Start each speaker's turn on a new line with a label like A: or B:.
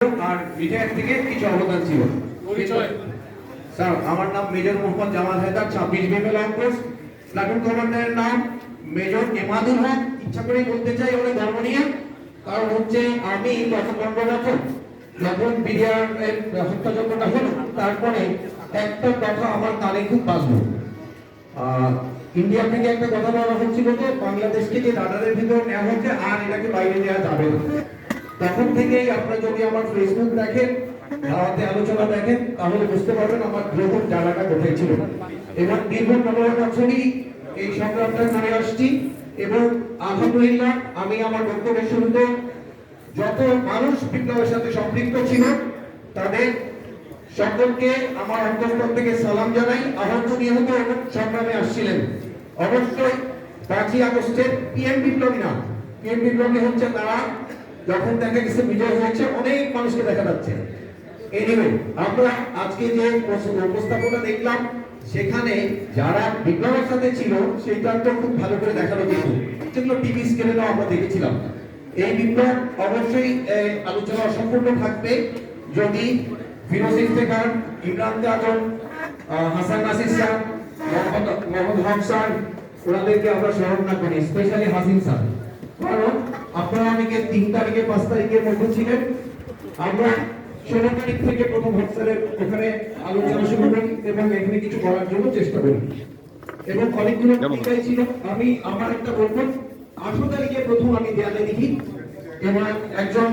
A: আর retire থেকে কিছু অবদান ছিল। স্যার, আমার নাম মেজর মোহাম্মদ জামাল হায়দার, 26 বিমেল আউটপোস্ট। প্লাটুন কমান্ডারের নাম মেজর এমাদুল হক। ইচ্ছা করে বলতে চাই ওরা ধর্ম নিয়ে, কারণ হচ্ছে আমি গত 15 বছর যখন বিডিআর হত্যাযজ্ঞটা হলো, তারপরে একটা কথা আমার কানে খুব বাজলো। ইন্ডিয়া থেকে একটা কথা বলা হচ্ছিল যে বাংলাদেশকে যে রাডারের ভিতর নেওয়া হচ্ছে আর এটাকে বাইরে নেওয়া যাবে না। তখন থেকেই আপনারা যদি আমার ফেসবুক দেখেন, দাওয়াতে আলোচনা দেখেন, তাহলে বুঝতে পারবেন আমার প্রথম জায়গাটা কোথায় ছিল। এবং দীর্ঘ 15 বছরই এই সংগ্রামটা করে আসছি। এবং আলহামদুলিল্লাহ আমি আমার বক্তব্যের শুরুতে যত মানুষ বিপ্লবের সাথে সম্পৃক্ত ছিল তাদের সকলকে আমার অন্তঃস্থল থেকে সালাম জানাই। আহত নিহত এবং সংগ্রামে আসছিলেন। অবশ্যই 5ই আগস্টের পিএম বিপ্লবী না, পিএম বিপ্লবী হচ্ছে তারা যখন দেখা গেছে বিজয় হয়েছে, অনেক মানুষকে দেখা যাচ্ছে। এনিওয়ে, আমরা আজকে যে উপস্থাপনা দেখলাম সেখানে যারা বিপ্লবের সাথে ছিল সেটা তো খুব ভালো করে দেখানো যেত, যেগুলো টিভি স্ক্রিনেও আমরা দেখেছিলাম। এই বিপ্লব অবশ্যই আলোচনা অসম্পূর্ণ থাকবে যদি ফিরোজ ইফতেখার, ইমরান আজম, হাসান নাসির স্যার, মোহাম্মদ হক স্যার, ওনাদেরকে আমরা স্মরণ না করি, স্পেশালি হাসিন স্যার। কারণ আপনারা অনেকে 3 তারিখে 5 তারিখের মধ্যে ছিলেন। আমরা 16 তারিখ থেকে প্রথম হটস্যারের ওখানে আলোচনা শুরু করি এবং এখানে কিছু করার জন্য চেষ্টা করি। এবং অনেকগুলো ভূমিকাই ছিল। আমি আমার একটা বলবো, 18 তারিখে প্রথম আমি দেয়ালে লিখি এবং একজন